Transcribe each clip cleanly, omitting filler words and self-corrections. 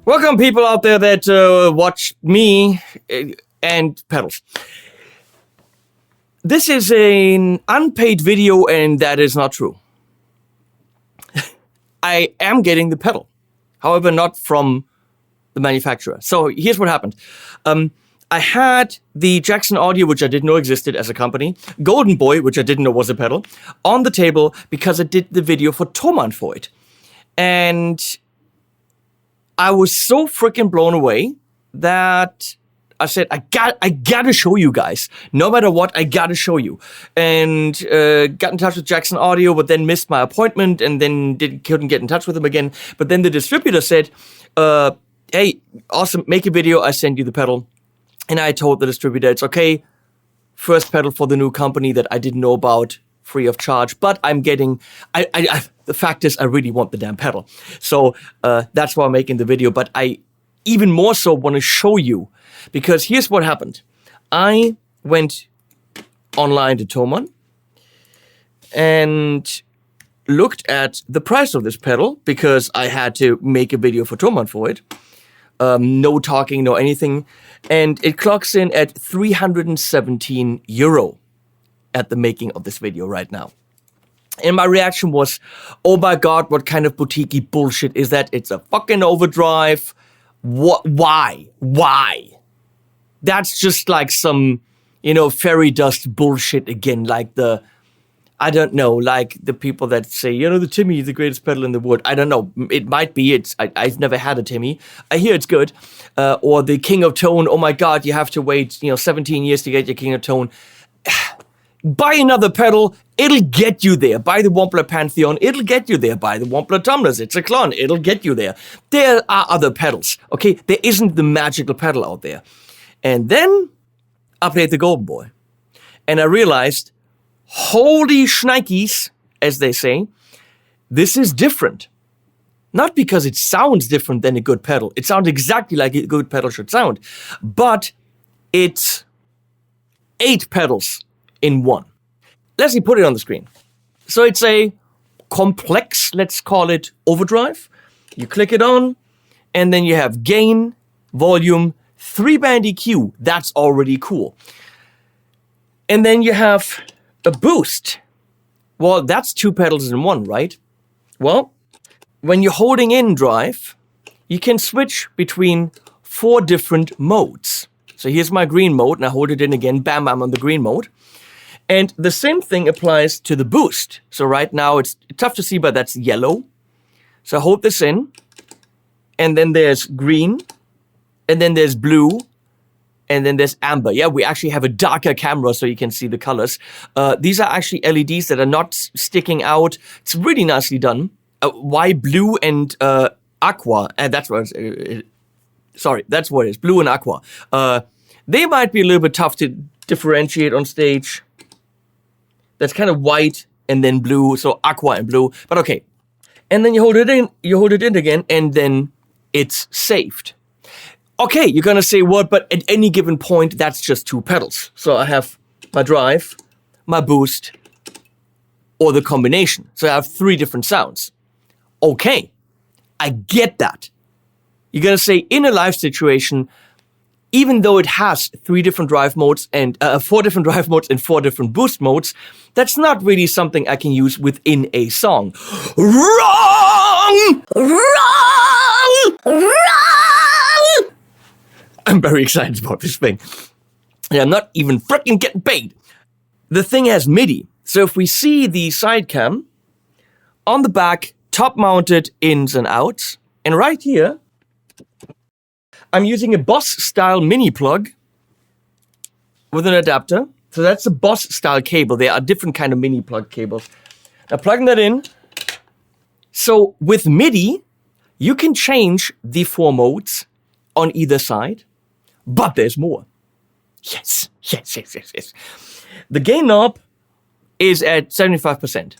Welcome, people out there that watch me and pedals. This is an unpaid video, and that is not true. I am getting the pedal. However, not from the manufacturer. So here's what happened. I had the Jackson Audio, which I didn't know existed as a company, Golden Boy, which I didn't know was a pedal, on the table because I did the video for Thomann for it. And I was so freaking blown away that I said, I gotta show you guys. No matter what, I gotta show you. And got in touch with Jackson Audio, but then missed my appointment and then couldn't get in touch with them again. But then the distributor said, hey, awesome, make a video, I send you the pedal. And I told the distributor, it's okay, first pedal for the new company that I didn't know about, free of charge. But I'm getting, the fact is, I really want the damn pedal. So that's why I'm making the video. But I even more so want to show you, because here's what happened. I went online to Thomann and looked at the price of this pedal because I had to make a video for Thomann for it. No talking, no anything. And it clocks in at €317 at the making of this video right now. And my reaction was, oh my God, what kind of boutique-y bullshit is that? It's a fucking Overdrive. What? Why? That's just like some, fairy dust bullshit again. Like I don't know, like the people that say, the Timmy is the greatest pedal in the world. I don't know. It might be. I've never had a Timmy. I hear it's good. Or the King of Tone. Oh my God, you have to wait, 17 years to get your King of Tone. Buy another pedal. It'll get you there. Buy the Wampler Pantheon. It'll get you there. Buy the Wampler Tumblers. It's a clone. It'll get you there. There are other pedals. Okay, there isn't the magical pedal out there. And then I played the Golden Boy. And I realized, holy shnikes, as they say, this is different. Not because it sounds different than a good pedal. It sounds exactly like a good pedal should sound. But it's 8 pedals in one. Leslie, put it on the screen. So it's a complex, let's call it Overdrive. You click it on, and then you have gain, volume, 3-band EQ. That's already cool. And then you have a boost. Well, that's 2 pedals in one, right? Well, when you're holding in drive, you can switch between 4 different modes. So here's my green mode, and I hold it in again, bam, I'm on the green mode. And the same thing applies to the boost. So right now, it's tough to see, but that's yellow. So I hold this in, and then there's green, and then there's blue, and then there's amber. Yeah, we actually have a darker camera so you can see the colors. These are actually LEDs that are not sticking out. It's really nicely done. Why blue and aqua? And that's what that's what it is. Blue and aqua. They might be a little bit tough to differentiate on stage. That's kind of white and then blue, so aqua and blue. But okay. And then you hold it in again, and then it's saved. Okay, you're gonna say what? But at any given point, that's just 2 pedals. So I have my drive, my boost, or the combination. So I have 3 different sounds. Okay, I get that. You're gonna say in a live situation, even though it has 3 different drive modes and 4 different drive modes and 4 different boost modes, that's not really something I can use within a song. Wrong! I'm very excited about this thing. And I'm not even freaking getting paid. The thing has MIDI. So if we see the side cam, on the back, top mounted ins and outs, and right here, I'm using a Boss style mini plug with an adapter. So that's a Boss style cable. There are different kind of mini plug cables. Now plugging that in. So with MIDI, you can change the 4 modes on either side, but there's more. Yes. The gain knob is at 75%.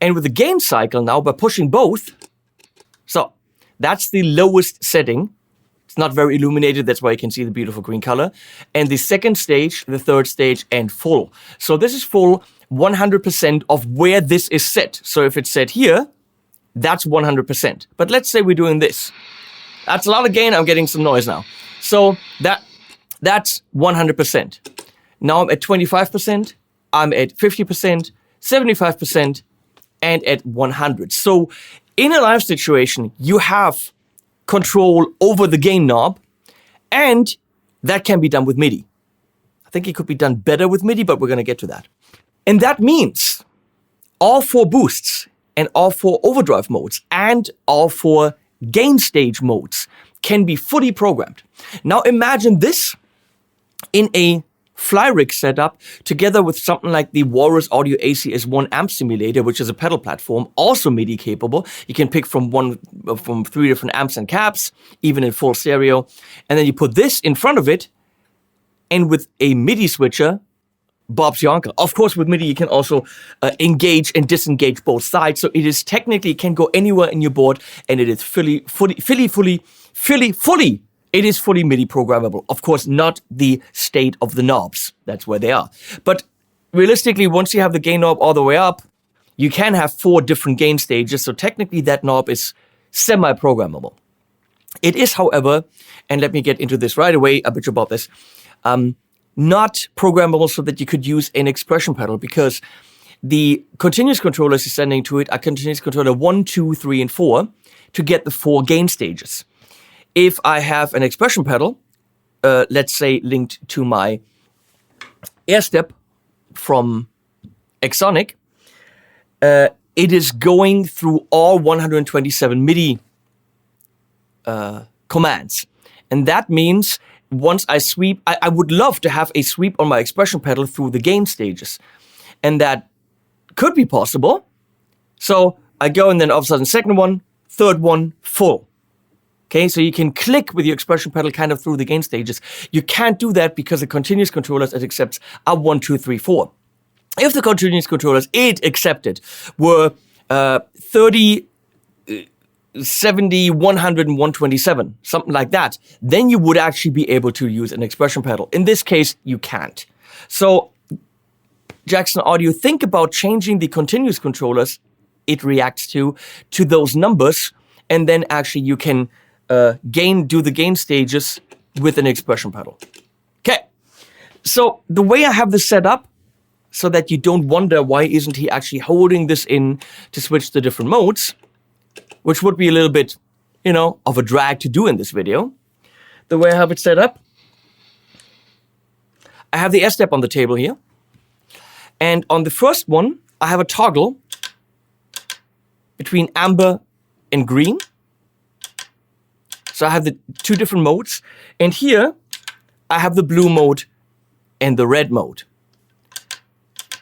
And with the gain cycle now, by pushing both, so that's the lowest setting. It's not very illuminated, that's why you can see the beautiful green color. And the second stage, the third stage, and full. So this is full 100% of where this is set. So if it's set here, that's 100%. But let's say we're doing this. That's a lot of gain, I'm getting some noise now. So that's 100%. Now I'm at 25%, I'm at 50%, 75%, and at 100. So in a live situation, you have control over the gain knob, and that can be done with MIDI. I think it could be done better with MIDI, but we're going to get to that. And that means all 4 boosts and all 4 overdrive modes and all 4 gain stage modes can be fully programmed. Now imagine this in a fly rig setup together with something like the Walrus Audio ACS1 amp simulator, which is a pedal platform, also MIDI capable. You can pick from 3 different amps and cabs, even in full stereo. And then you put this in front of it, and with a MIDI switcher, Bob's your uncle. Of course, with MIDI, you can also engage and disengage both sides. So it is technically, it can go anywhere in your board, and it is fully, it is fully MIDI programmable. Of course, not the state of the knobs. That's where they are. But realistically, once you have the gain knob all the way up, you can have 4 different gain stages. So technically, that knob is semi-programmable. It is, however, and let me get into this right away, a bit about this, not programmable so that you could use an expression pedal, because the continuous controllers you're sending to it are continuous controller 1, 2, 3, and 4 to get the 4 gain stages. If I have an expression pedal, let's say linked to my AirStep from Exonic, it is going through all 127 MIDI commands. And that means once I sweep, I would love to have a sweep on my expression pedal through the gain stages. And that could be possible. So I go and then all of a sudden second one, third one, full. Okay, so you can click with your expression pedal kind of through the gain stages. You can't do that because the continuous controllers it accepts are 1, 2, 3, 4. If the continuous controllers it accepted were 30, 70, 100, and 127, something like that, then you would actually be able to use an expression pedal. In this case, you can't. So Jackson Audio, think about changing the continuous controllers it reacts to those numbers, and then actually you can do the gain stages with an expression pedal. Okay, so the way I have this set up, so that you don't wonder why isn't he actually holding this in to switch the different modes, which would be a little bit, of a drag to do in this video. The way I have it set up, I have the AirStep on the table here. And on the first one, I have a toggle between amber and green. So I have the 2 different modes. And here, I have the blue mode and the red mode.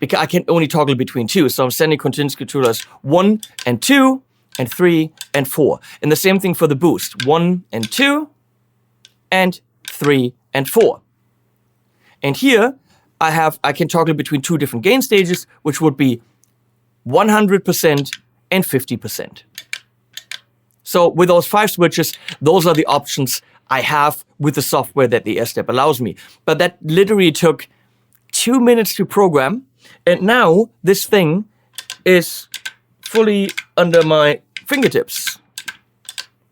Because I can only toggle between 2. So I'm sending continuous controllers 1 and 2 and 3 and 4. And the same thing for the boost. 1 and 2 and 3 and 4. And here, I can toggle between 2 different gain stages, which would be 100% and 50%. So with those 5 switches, those are the options I have with the software that the AirStep allows me. But that literally took 2 minutes to program. And now this thing is fully under my fingertips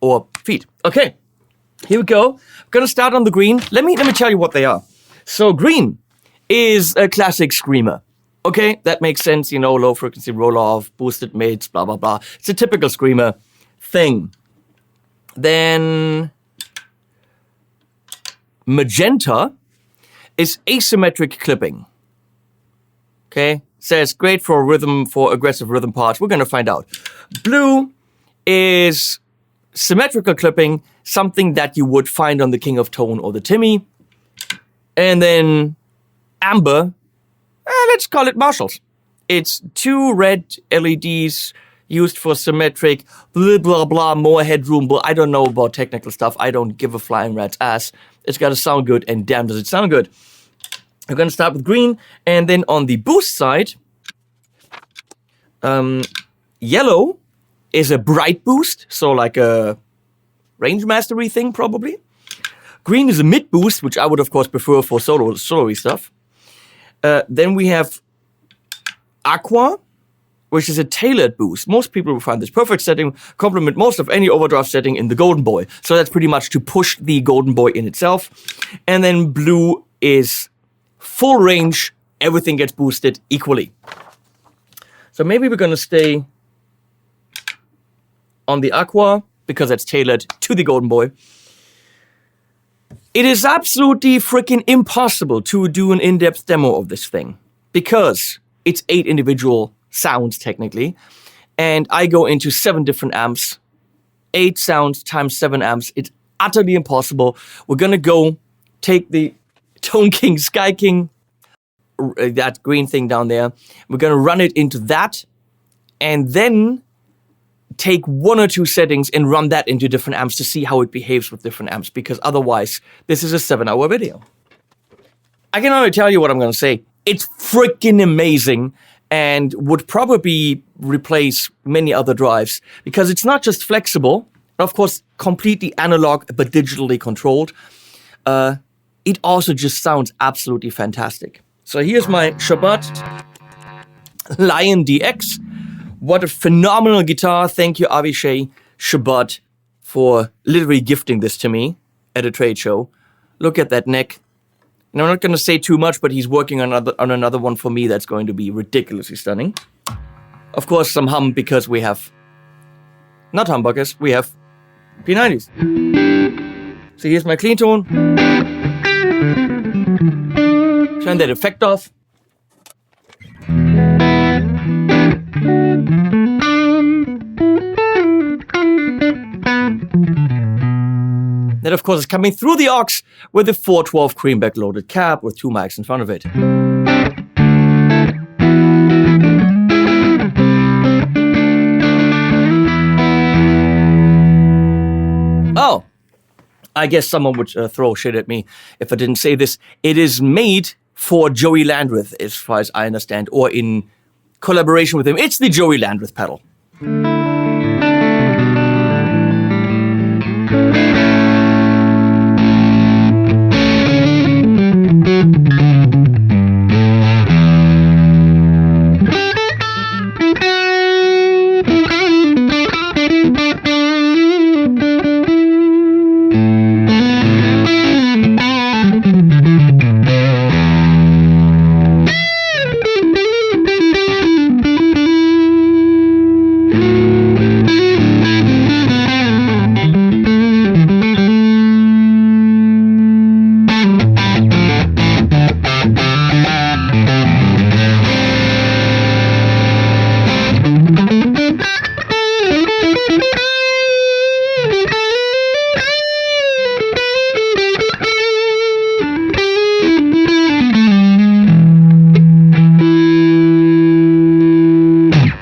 or feet. Okay, here we go. I'm gonna start on the green. Let me tell you what they are. So green is a classic screamer. Okay, that makes sense, low frequency roll off, boosted mids, blah, blah, blah. It's a typical screamer thing. Then magenta is asymmetric clipping. Okay, says great for rhythm, for aggressive rhythm parts. We're gonna find out. Blue is symmetrical clipping, something that you would find on the King of Tone or the Timmy. And then amber, let's call it Marshalls. It's 2 red LEDs used for symmetric, blah, blah, blah, more headroom, but I don't know about technical stuff. I don't give a flying rat's ass. It's got to sound good, and damn does it sound good. I'm going to start with green, and then on the boost side, yellow is a bright boost, so like a range mastery thing, probably. Green is a mid boost, which I would, of course, prefer for solo-y stuff. Then we have aqua, which is a tailored boost. Most people will find this perfect setting, complement most of any overdrive setting in the Golden Boy. So that's pretty much to push the Golden Boy in itself. And then blue is full range, everything gets boosted equally. So maybe we're gonna stay on the aqua because it's tailored to the Golden Boy. It is absolutely freaking impossible to do an in-depth demo of this thing because it's 8 individual sounds technically, and I go into 7 different amps, 8 sounds times 7 amps. It's utterly impossible. We're gonna go take the Tone King, Sky King, that green thing down there. We're gonna run it into that, and then take 1 or 2 settings and run that into different amps to see how it behaves with different amps, because otherwise, this is a 7-hour video. I can only tell you what I'm gonna say. It's freaking amazing and would probably replace many other drives because it's not just flexible, of course, completely analog but digitally controlled. It also just sounds absolutely fantastic. So here's my Shabbat Lion DX. What a phenomenal guitar. Thank you, Avishai Shabbat, for literally gifting this to me at a trade show. Look at that neck. And I'm not going to say too much, but he's working on another one for me that's going to be ridiculously stunning. Of course, some hum because we have, not humbuckers, we have P90s. So here's my clean tone. Turn that effect off. That, of course, is coming through the aux with the 412 Creamback loaded cab with 2 mics in front of it. Oh, I guess someone would throw shit at me if I didn't say this. It is made for Joey Landreth, as far as I understand, or in collaboration with him. It's the Joey Landreth pedal.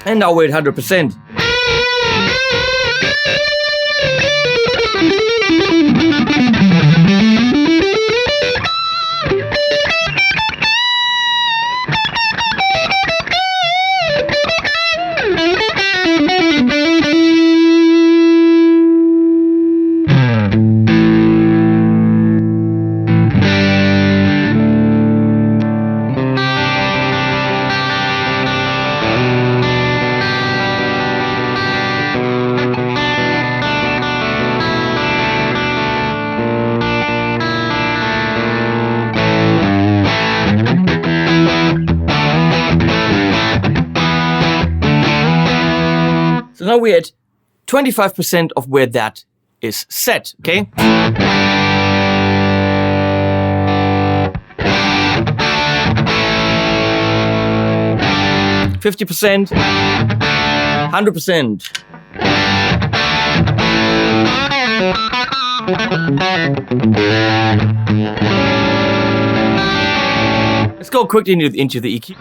And now we're at 100%. So now we're at 25% of where that is set, okay? %, 100%. Let's go quickly into the EQ.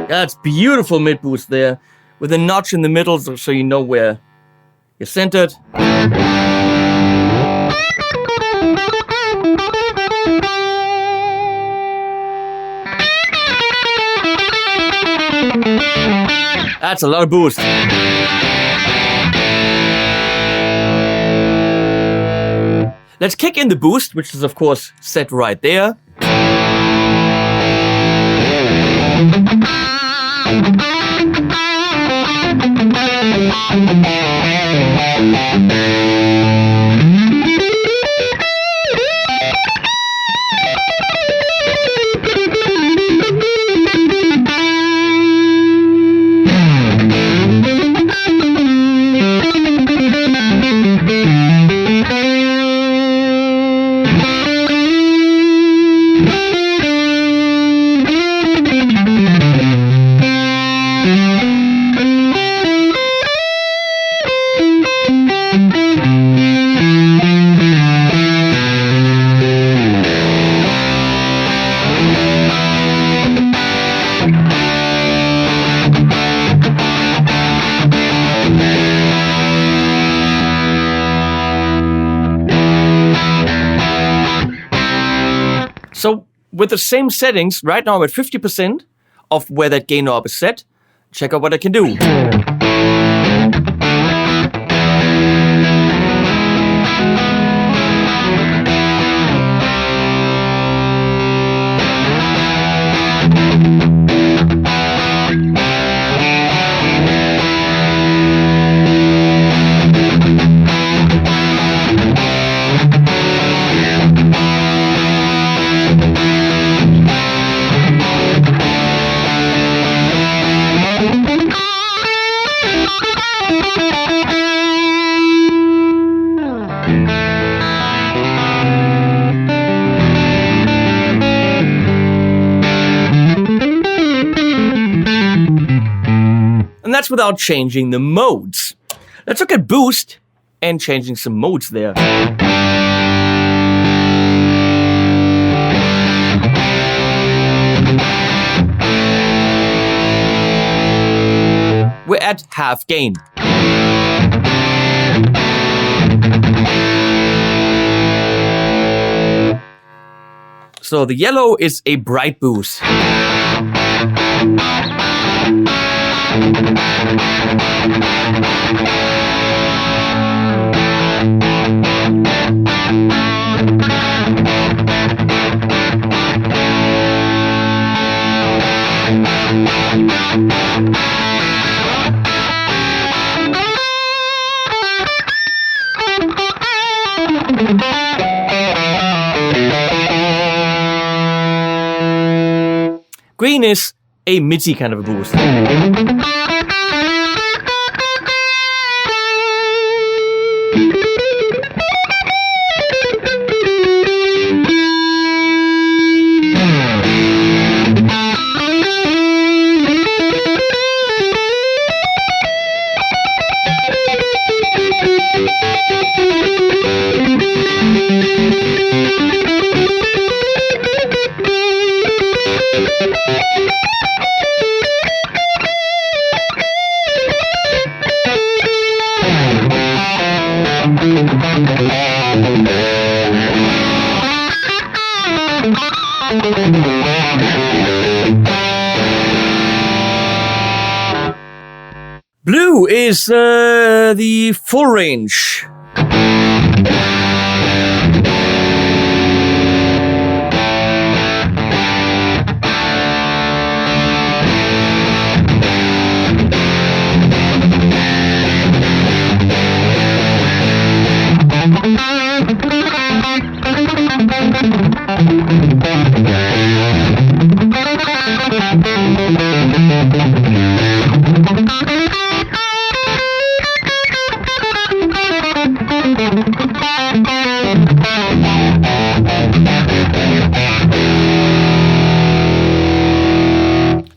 That's beautiful mid boost there with a notch in the middle so you know where you're centered. That's a lot of boost. Let's kick in the boost, which is of course set right there. So with the same settings, right now I'm at 50% of where that gain knob is set. Check out what I can do. And that's without changing the modes. Let's look at boost and changing some modes there. We're at half gain. So the yellow is a bright boost. Green is a MIDI kind of a boost. Blue is the full range.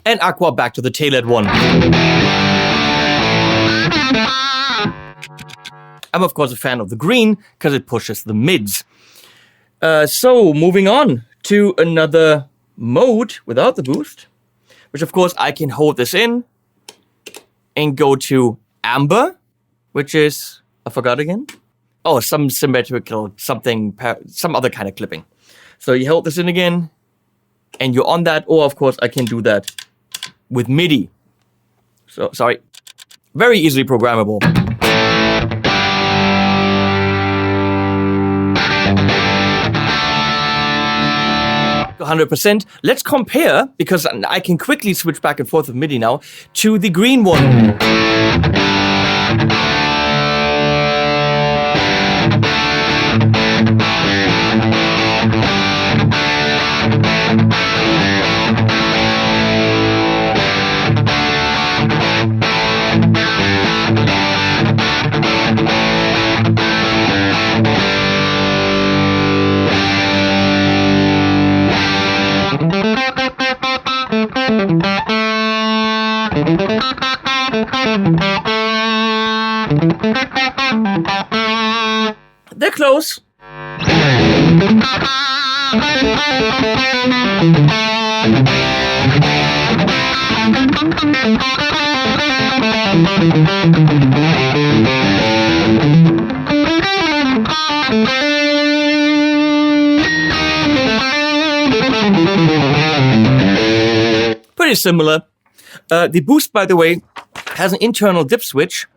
And Aqua back to the tailored one. I'm of course a fan of the green because it pushes the mids. So moving on to another mode without the boost, which of course I can hold this in and go to amber, which is, I forgot again. Oh, some symmetrical, something, some other kind of clipping. So you hold this in again and you're on that, or of course I can do that with MIDI. So sorry. Very easily programmable. 100%. Let's compare, because I can quickly switch back and forth with MIDI now, to the green one. They're close. Pretty similar. The boost, by the way, has an internal dip switch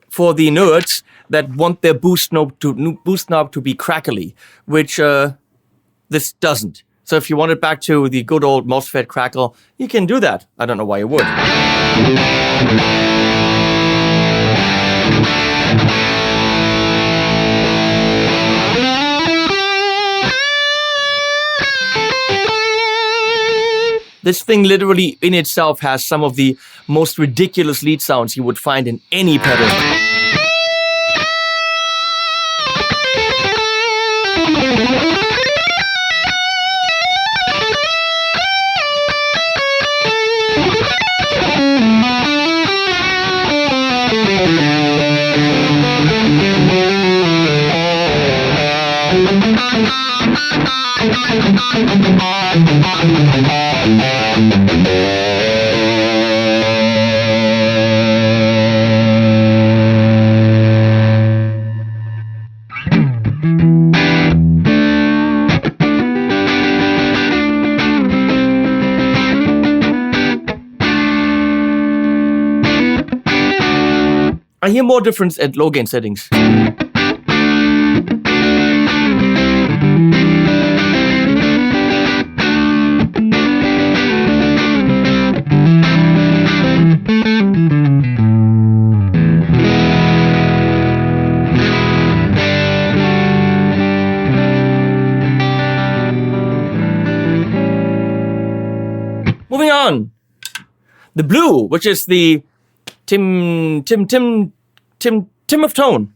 for the nerds that want their boost knob to be crackly, which this doesn't. So if you want it back to the good old MOSFET crackle, you can do that. I don't know why you would. This thing literally in itself has some of the most ridiculous lead sounds you would find in any pedal. I hear more difference at low gain settings. Moving on. The blue, which is the Tim of tone.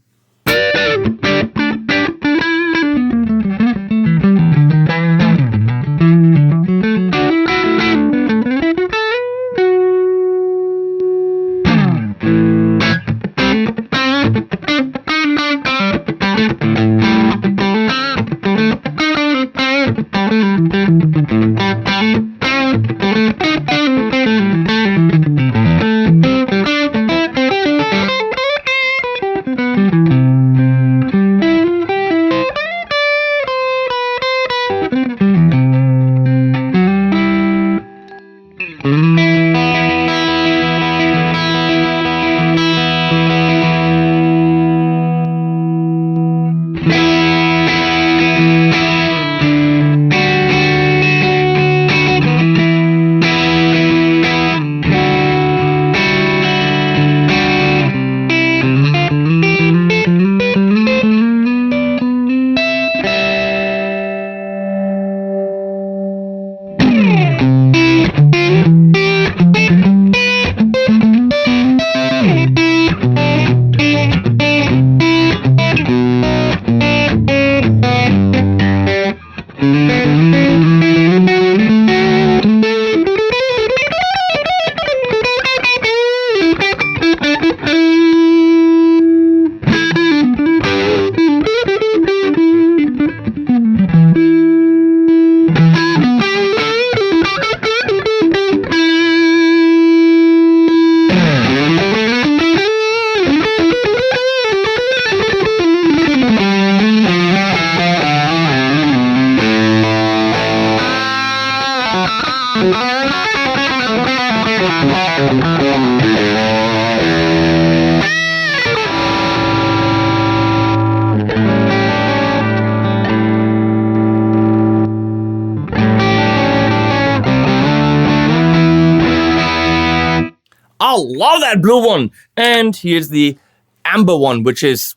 I love that blue one. And here's the amber one, which is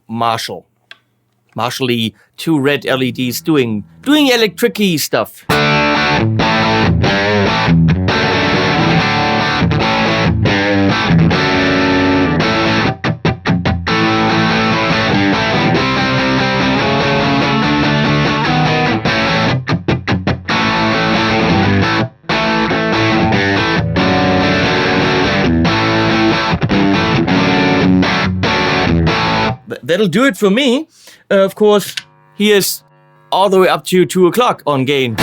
Marshall. Marshall-y, 2 red LEDs doing electric-y stuff. That'll do it for me. Of course, here's all the way up to 2 o'clock on gain.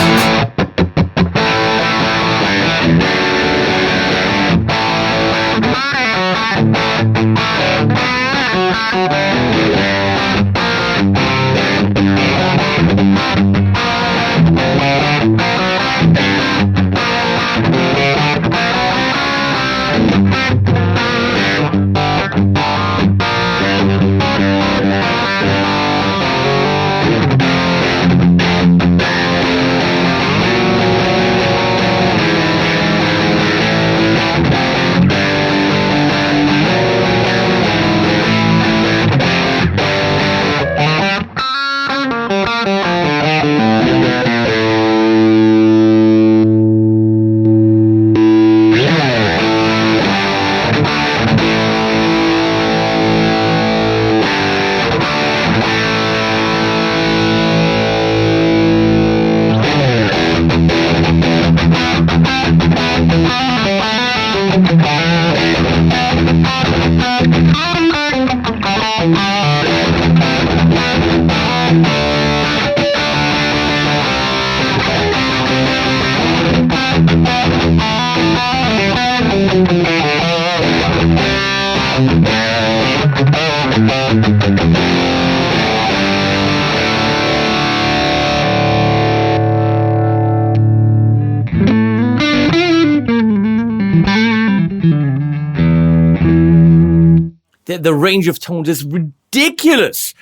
The range of tones is ridiculous.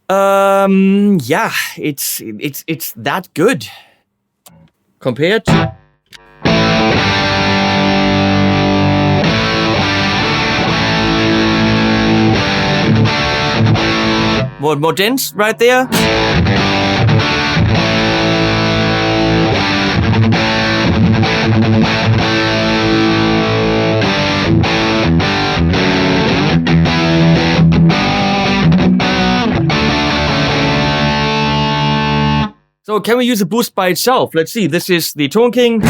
Yeah, it's that good compared to. More dense right there. So can we use a boost by itself? Let's see. This is the Tone King.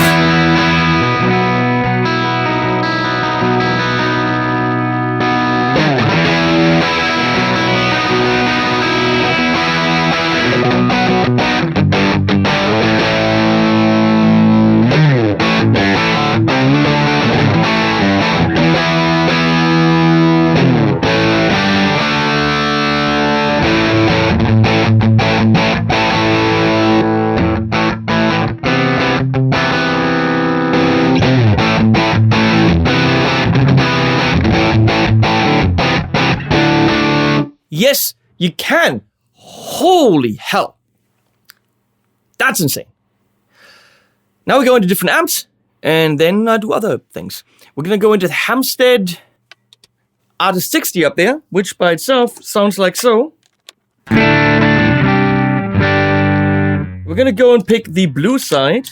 Yes, you can. Holy hell. That's insane. Now we go into different amps, and then do other things. We're going to go into the Hamstead Artist 60 up there, which by itself sounds like so. We're going to go and pick the blue side,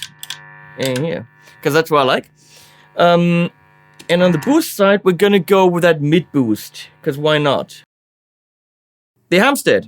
and here, because that's what I like. And on the boost side, we're going to go with that mid boost, because why not? The Hamstead.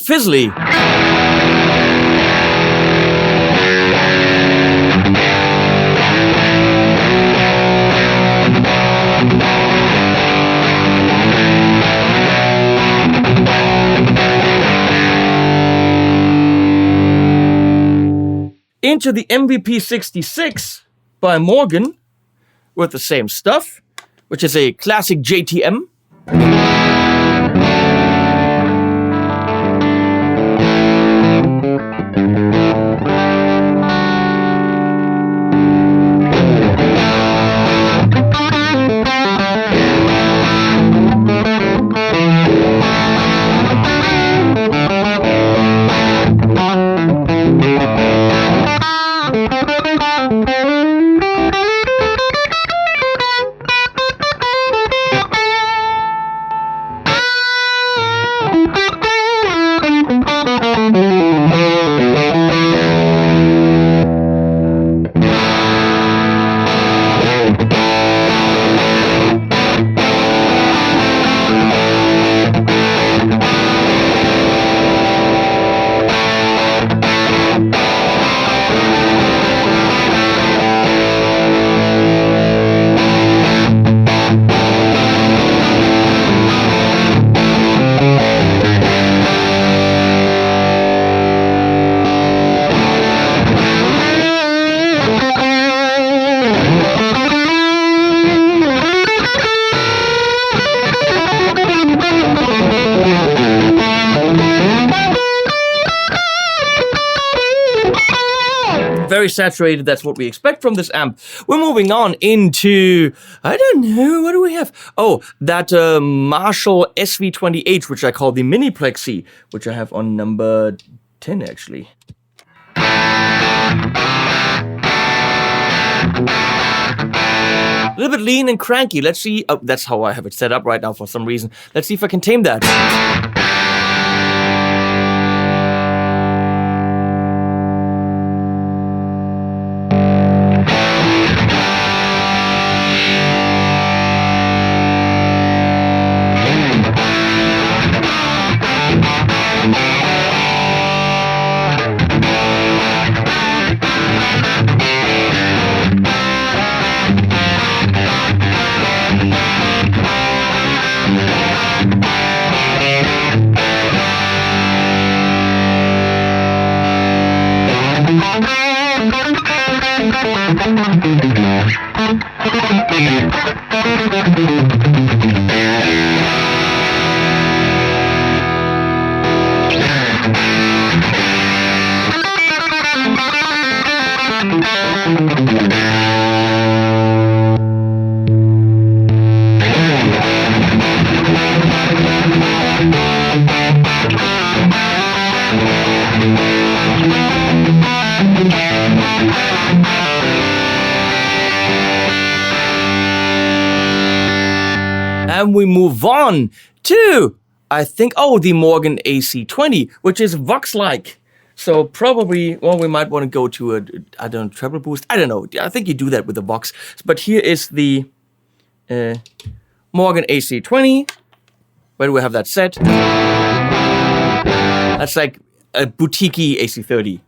fizzly. Into the MVP66 by Morgan with the same stuff, which is a classic JTM. Very saturated, that's what we expect from this amp. We're moving on into, I don't know, what do we have? Oh, that Marshall SV20H, which I call the Mini Plexi, which I have on number 10 actually. A little bit lean and cranky. Let's see. Oh, that's how I have it set up right now for some reason. Let's see if I can tame that. And we move on to, I think, the Morgan AC20, which is Vox-like. So probably, well, we might want to go to I don't know, treble boost. I don't know. I think you do that with the Vox. But here is the Morgan AC20. Where do we have that set? That's like a boutique-y AC30.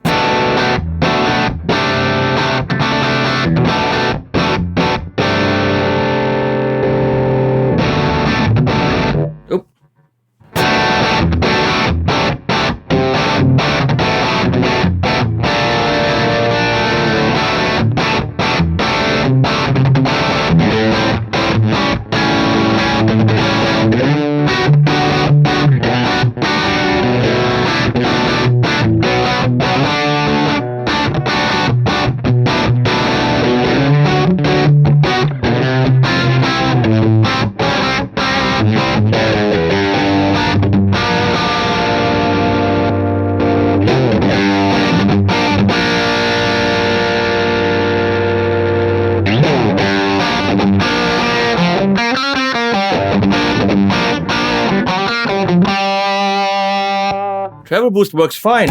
Treble boost works fine.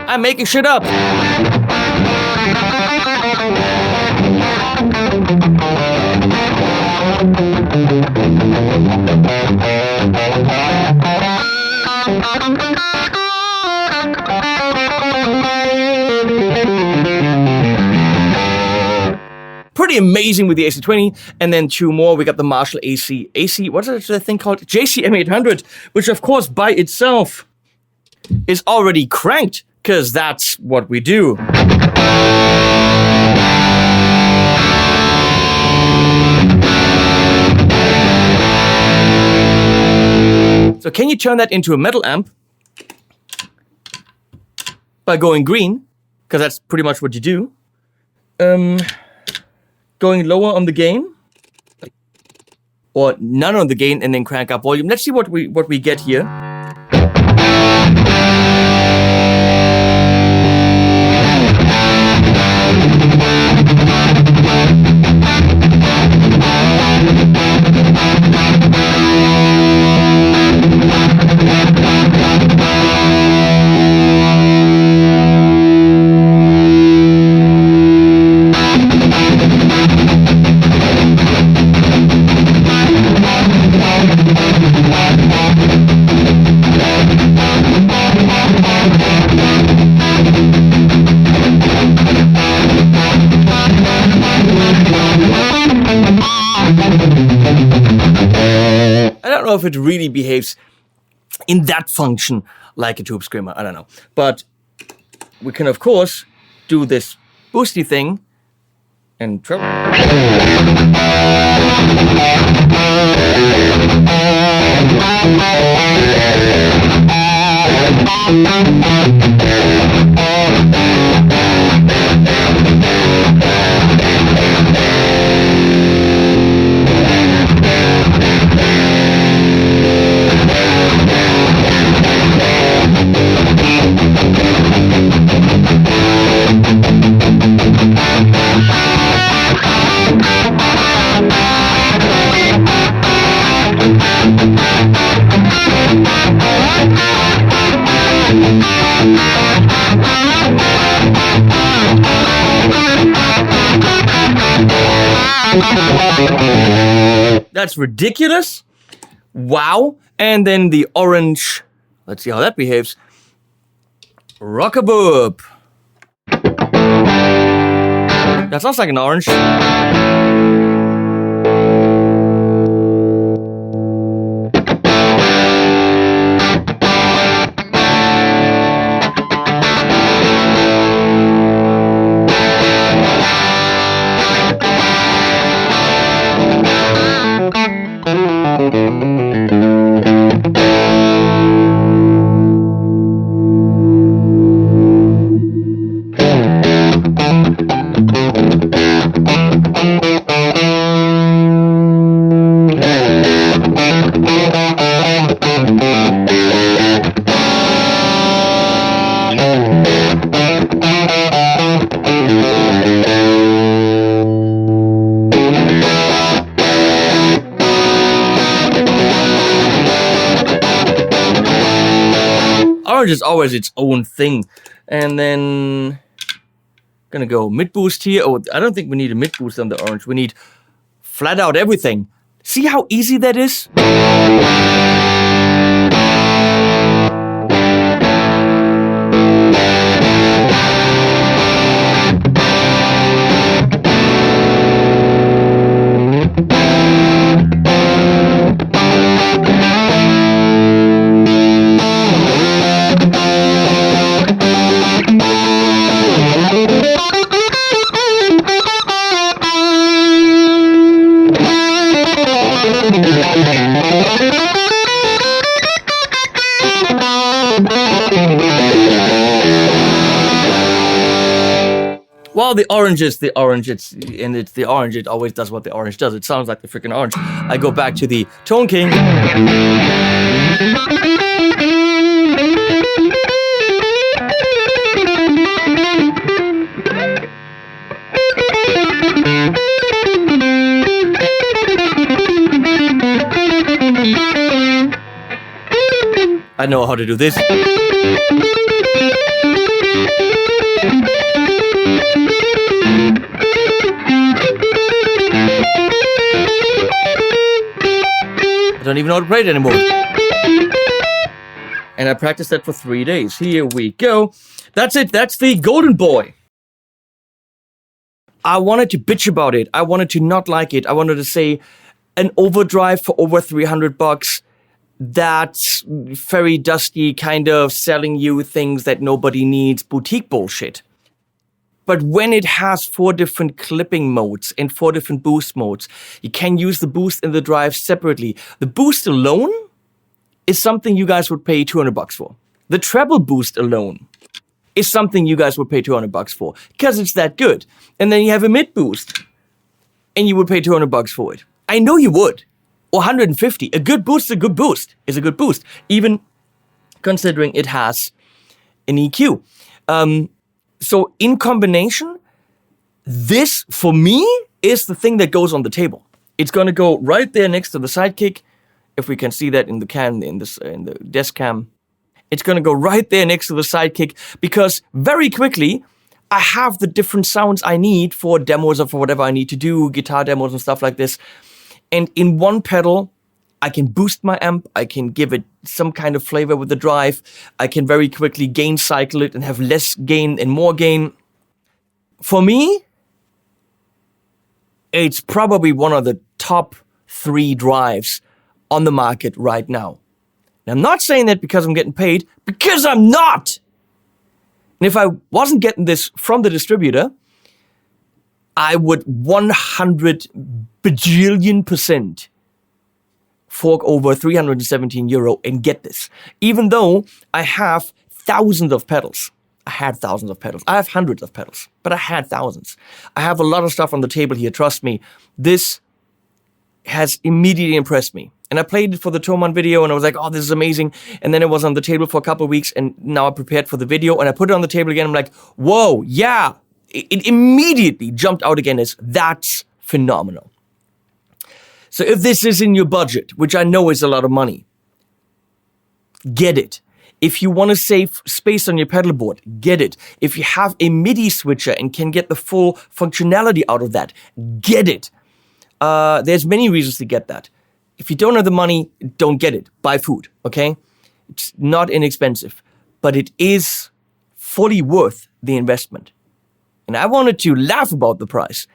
I'm making shit up. Pretty amazing with the AC20, and then 2 more. We got the Marshall what's that thing called? JCM800, which of course by itself is already cranked, because that's what we do. So can you turn that into a metal amp by going green? Because that's pretty much what you do. Going lower on the gain, or none on the gain, and then crank up volume. Let's see what we get here. If it really behaves in that function like a tube screamer, I don't know. But we can of course do this boosty thing and treble. That's ridiculous. Wow. And then the orange, let's see how that behaves. Rockerverb. That sounds like an orange. Orange is always its own thing. And then gonna go mid boost here. Oh, I don't think we need a mid boost on the orange. We need flat out everything. See how easy that is? Well, the orange, it's the orange, it always does what the orange does. It sounds like the freaking orange. I go back to the Tone King. I know how to do this. I don't even know how to play it anymore. And I practiced that for 3 days. Here we go. That's it. That's the Golden Boy. I wanted to bitch about it. I wanted to not like it. I wanted to say an Overdrive for over $300. That's very dusty, kind of selling you things that nobody needs, boutique bullshit. But when it has 4 different clipping modes and 4 different boost modes, you can use the boost and the drive separately. The boost alone is something you guys would pay $200 for. The treble boost alone is something you guys would pay $200 for because it's that good. And then you have a mid boost and you would pay $200 for it. I know you would. Or $150. A good boost is a good boost. Is a good boost. Even considering it has an EQ. So in combination, this for me is the thing that goes on the table. It's going to go right there next to the Sidekick. If we can see that in the desk cam. It's going to go right there next to the Sidekick because very quickly I have the different sounds I need for demos or for whatever I need to do, guitar demos and stuff like this. And in one pedal, I can boost my amp, I can give it some kind of flavor with the drive, I can very quickly gain cycle it and have less gain and more gain. For me, it's probably one of the top 3 drives on the market right now. And I'm not saying that because I'm getting paid, because I'm not! And if I wasn't getting this from the distributor, I would 100 bajillion% fork over €317 and get this. Even though I have thousands of pedals. I had thousands of pedals. I have hundreds of pedals, but I had thousands. I have a lot of stuff on the table here, trust me. This has immediately impressed me. And I played it for the Thomann video and I was like, oh, this is amazing. And then it was on the table for a couple of weeks and now I prepared for the video and I put it on the table again. I'm like, whoa, yeah. It immediately jumped out again as that's phenomenal. So if this is in your budget, which I know is a lot of money, get it. If you want to save space on your pedal board, get it. If you have a MIDI switcher and can get the full functionality out of that, get it. There's many reasons to get that. If you don't have the money, don't get it. Buy food, okay? It's not inexpensive, but it is fully worth the investment. And I wanted to laugh about the price,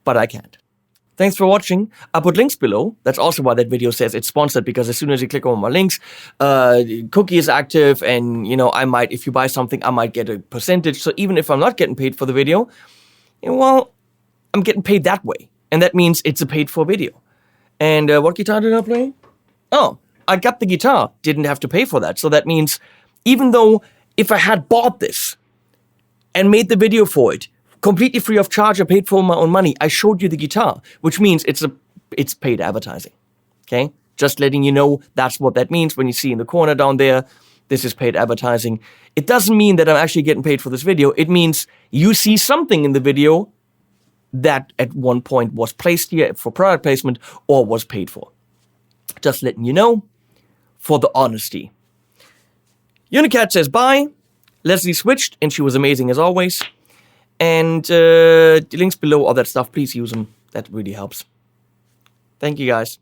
but I can't. Thanks for watching. I'll put links below. That's also why that video says it's sponsored, because as soon as you click on my links, cookie is active and, you know, I might, if you buy something, I might get a percentage. So even if I'm not getting paid for the video, well, I'm getting paid that way. And that means it's a paid for video. And what guitar did I play? Oh, I got the guitar. Didn't have to pay for that. So that means even though if I had bought this and made the video for it, completely free of charge, I paid for my own money, I showed you the guitar, which means it's paid advertising, okay? Just letting you know that's what that means when you see in the corner down there, this is paid advertising. It doesn't mean that I'm actually getting paid for this video. It means you see something in the video that at one point was placed here for product placement or was paid for. Just letting you know for the honesty. Unicat says bye. Leslie switched and she was amazing as always. And the links below, all that stuff, please use them. That really helps. Thank you guys.